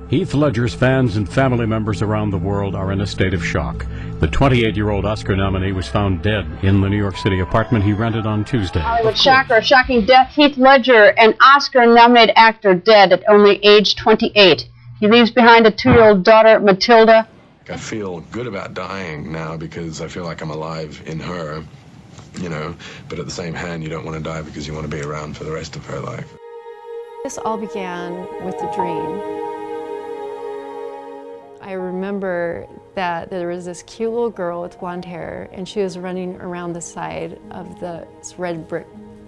Heath Ledger's fans and family members around the world are in a state of shock. The 28-year-old Oscar nominee was found dead in the New York City apartment he rented on Tuesday. Hollywood shocker, shocking death. Heath Ledger, an Oscar-nominated actor, dead at only age 28. He leaves behind a 2-year-old daughter, Matilda. I feel good about dying now because I feel like I'm alive in her, you know, but at the same hand, you don't want to die because you want to be around for the rest of her life. This all began with a dream. I remember that there was this cute little girl with blonde hair, and she was running around the side of this red brick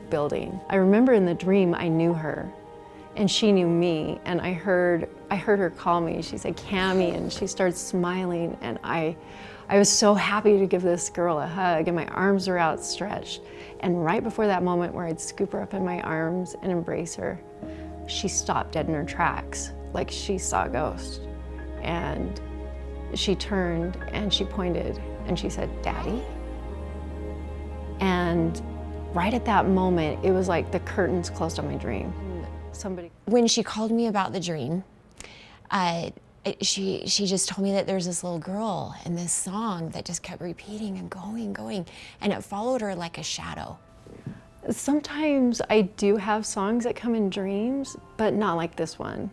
building. I remember in the dream I knew her, and she knew me, and I heard her call me. She said, "Cammie," and she started smiling, and I was so happy to give this girl a hug, and my arms were outstretched. And right before that moment where I'd scoop her up in my arms and embrace her, she stopped dead in her tracks, like she saw a ghost. And she turned and she pointed and she said, "Daddy?" And right at that moment, it was like the curtains closed on my dream. When she called me about the dream, she just told me that there's this little girl and this song that just kept repeating and going, and it followed her like a shadow. Sometimes I do have songs that come in dreams, but not like this one.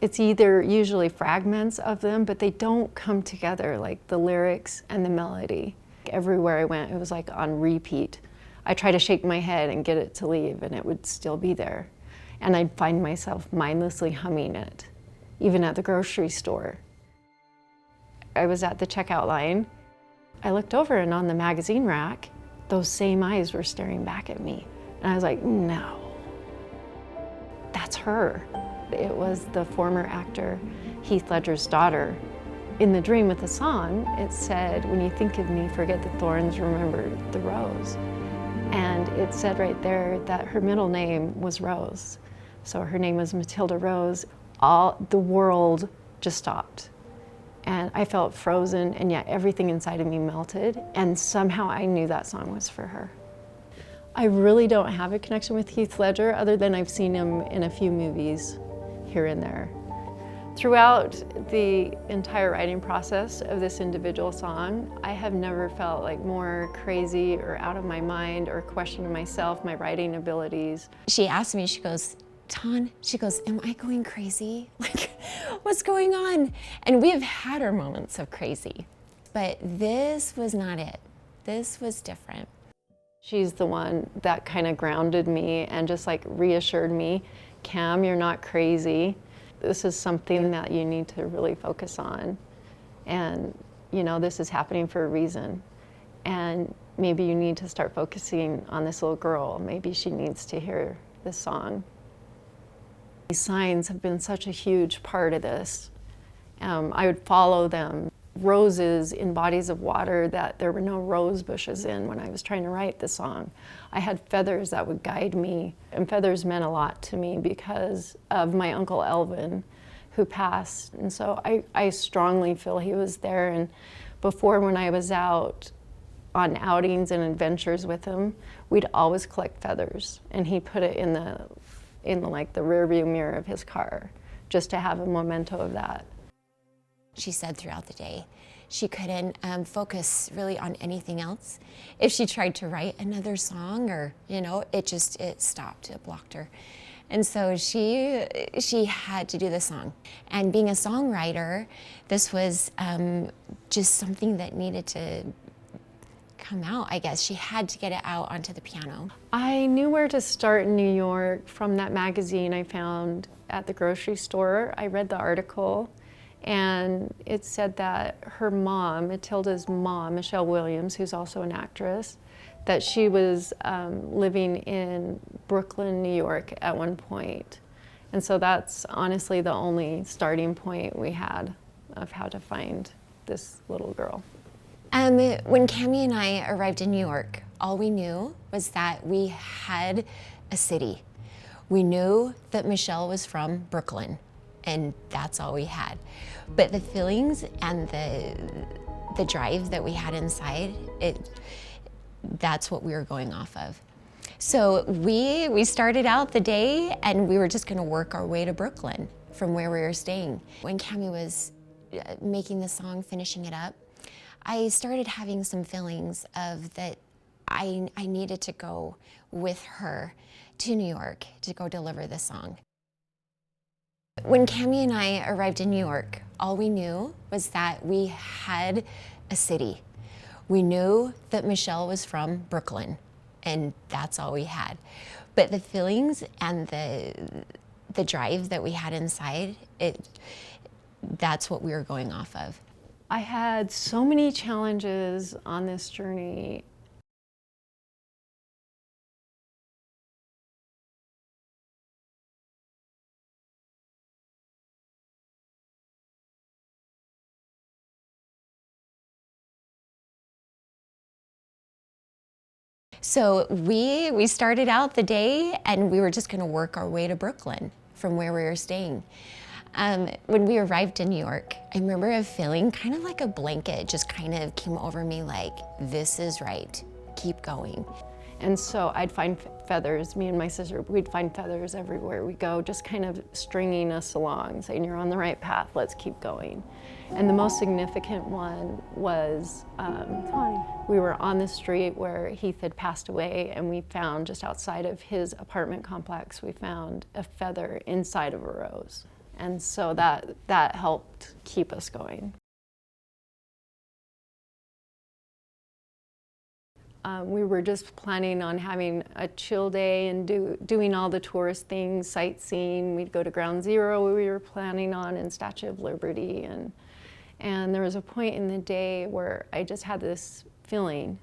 It's either usually fragments of them, but they don't come together, like the lyrics and the melody. Everywhere I went, it was like on repeat. I tried to shake my head and get it to leave, and it would still be there. And I'd find myself mindlessly humming it, even at the grocery store. I was at the checkout line. I looked over, and on the magazine rack, those same eyes were staring back at me. And I was like, no, that's her. It was the former actor Heath Ledger's daughter. In the dream with the song, it said, "When you think of me, forget the thorns, remember the rose." And it said right there that her middle name was Rose. So her name was Matilda Rose. The world just stopped. And I felt frozen, and yet everything inside of me melted. And somehow I knew that song was for her. I really don't have a connection with Heath Ledger other than I've seen him in a few movies here and there. Throughout the entire writing process of this individual song, I have never felt like more crazy or out of my mind or questioning myself, my writing abilities. She asked me, she goes, "Ton," she goes, "Am I going crazy? Like, what's going on?" And we have had our moments of crazy, but this was not it. This was different. She's the one that kind of grounded me and just like reassured me, "Cam, you're not crazy. This is something that you need to really focus on. And, you know, this is happening for a reason. And maybe you need to start focusing on this little girl. Maybe she needs to hear this song." These signs have been such a huge part of this. I would follow them. Roses in bodies of water that there were no rose bushes in when I was trying to write the song. I had feathers that would guide me, and feathers meant a lot to me because of my Uncle Elvin who passed. And so I strongly feel he was there. And before, when I was out on outings and adventures with him, we'd always collect feathers, and he put it in the like the rear view mirror of his car just to have a memento of that. She said throughout the day she couldn't focus really on anything else. If she tried to write another song, or, you know, it stopped, it blocked her. And so she had to do the song. And being a songwriter, this was just something that needed to come out, I guess. She had to get it out onto the piano. I knew where to start in New York from that magazine I found at the grocery store. I read the article, and it said that her mom, Matilda's mom, Michelle Williams, who's also an actress, that she was living in Brooklyn, New York at one point. And so that's honestly the only starting point we had of how to find this little girl. When Cammie and I arrived in New York, all we knew was that we had a city. We knew that Michelle was from Brooklyn, and that's all we had. But the feelings and the drive that we had inside, that's what we were going off of. So we started out the day, and we were just gonna work our way to Brooklyn. from where we were staying. When Cammie was making the song, finishing it up, I started having some feelings of that I needed to go with her to New York to go deliver the song. When Cammie and I arrived in New York, all we knew was that we had a city. We knew that Michelle was from Brooklyn, and that's all we had. But the feelings and the drive that we had inside, that's what we were going off of. I had so many challenges on this journey. So we started out the day and we were just going to work our way to Brooklyn from where we were staying. When we arrived in New York, I remember a feeling kind of like a blanket just kind of came over me like, this is right, keep going. And so I'd find feathers, me and my sister, we'd find feathers everywhere we go, just kind of stringing us along, saying you're on the right path, let's keep going. And the most significant one was, we were on the street where Heath had passed away, and we found just outside of his apartment complex, we found a feather inside of a rose. And so that helped keep us going. We were just planning on having a chill day and doing all the tourist things, sightseeing. We'd go to Ground Zero, we were planning on, and Statue of Liberty. And there was a point in the day where I just had this feeling.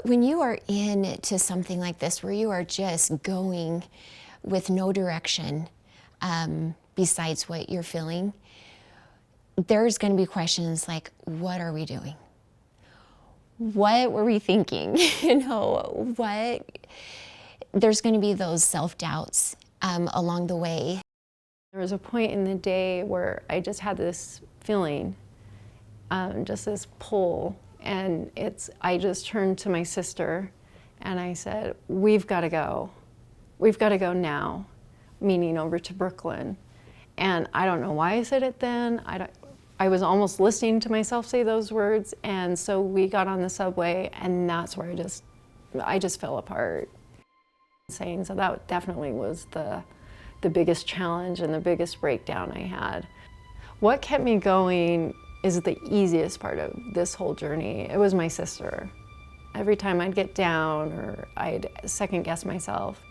When you are into something like this, where you are just going with no direction besides what you're feeling, there's going to be questions like, what are we doing? What were we thinking? There's going to be those self-doubts along the way. There was a point in the day where I just had this feeling, just this pull, and I just turned to my sister and I said, we've got to go. We've got to go now, meaning over to Brooklyn. And I don't know why I said it then. I was almost listening to myself say those words, and so we got on the subway, and that's where I just fell apart. So that definitely was the biggest challenge and the biggest breakdown I had. What kept me going is the easiest part of this whole journey. It was my sister. Every time I'd get down or I'd second guess myself,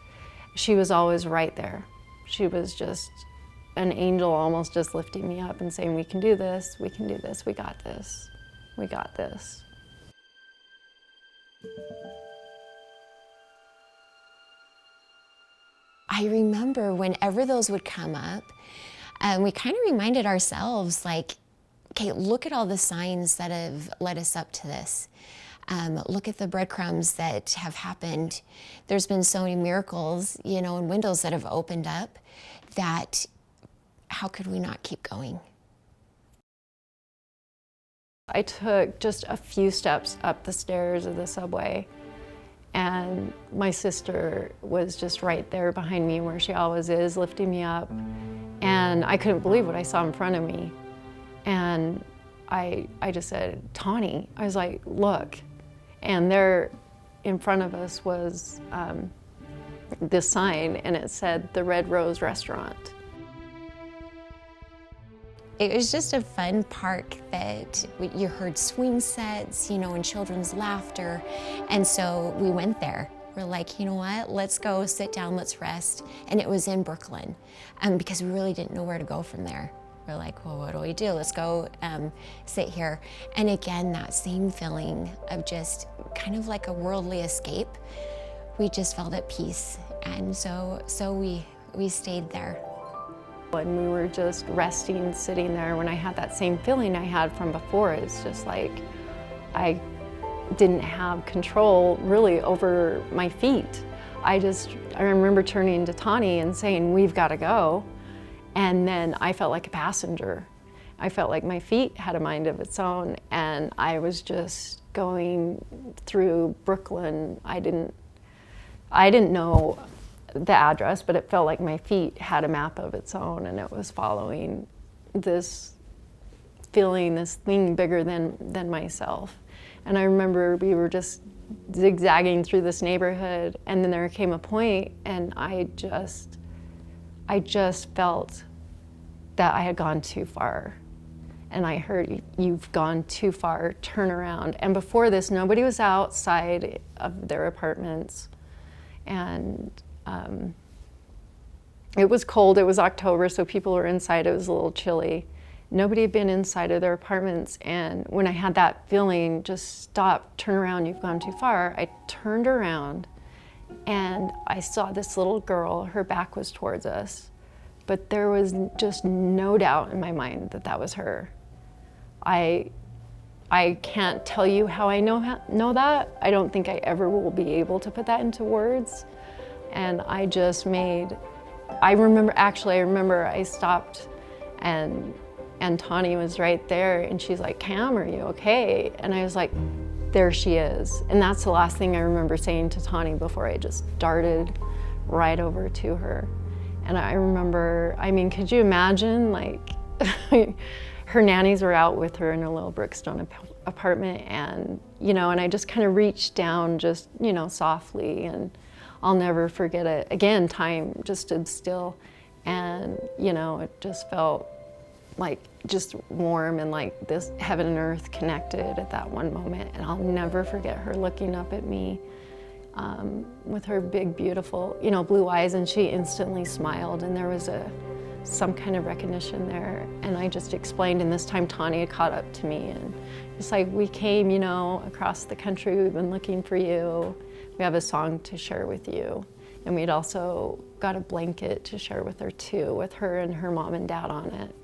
she was always right there. She was just an angel, almost just lifting me up and saying, we can do this, we can do this, we got this, we got this. I remember whenever those would come up, we kind of reminded ourselves, like, okay, look at all the signs that have led us up to this. Look at the breadcrumbs that have happened. There's been so many miracles, and windows that have opened up that how could we not keep going? I took just a few steps up the stairs of the subway, and my sister was just right there behind me where she always is, lifting me up. And I couldn't believe what I saw in front of me. And I just said, Tawny, I was like, look. And there in front of us was this sign, and it said, the Red Rose Restaurant. It was just a fun park that you heard swing sets, and children's laughter. And so we went there. We're like, you know what, let's go sit down, let's rest. And it was in Brooklyn because we really didn't know where to go from there. We're like, well, what do we do? Let's go sit here. And again, that same feeling of just kind of like a worldly escape. We just felt at peace. And so we stayed there. And we were just resting, sitting there, when I had that same feeling I had from before. It's just like I didn't have control really over my feet. I remember turning to Tawny and saying, we've got to go. And then I felt like a passenger. I felt like my feet had a mind of its own, and I was just going through Brooklyn. I didn't know the address, but it felt like my feet had a map of its own, and it was following this feeling, this thing bigger than myself. And I remember we were just zigzagging through this neighborhood, and then there came a point, and I just felt that I had gone too far. And I heard, "You've gone too far, turn around." And before this, nobody was outside of their apartments. And it was cold, it was October, so people were inside, it was a little chilly. Nobody had been inside of their apartments, and when I had that feeling, just stop, turn around, you've gone too far, I turned around and I saw this little girl, her back was towards us, but there was just no doubt in my mind that that was her. I can't tell you how I know that. I don't think I ever will be able to put that into words. And I just I remember I stopped and Tawny was right there, and she's like, "Cam, are you okay?" And I was like, there she is. And that's the last thing I remember saying to Tawny before I just darted right over to her. And I remember, I mean, could you imagine, like, her nannies were out with her in a little brickstone apartment, and, you know, and I just kind of reached down just, you know, softly, and I'll never forget it. Again, time just stood still, and, you know, it just felt like just warm, and like this heaven and earth connected at that one moment. And I'll never forget her looking up at me with her big, beautiful, you know, blue eyes, and she instantly smiled, and there was some kind of recognition there. And I just explained, and this time Tawny had caught up to me, and it's like, "We came, you know, across the country, we've been looking for you. We have a song to share with you." And we'd also got a blanket to share with her too, with her and her mom and dad on it.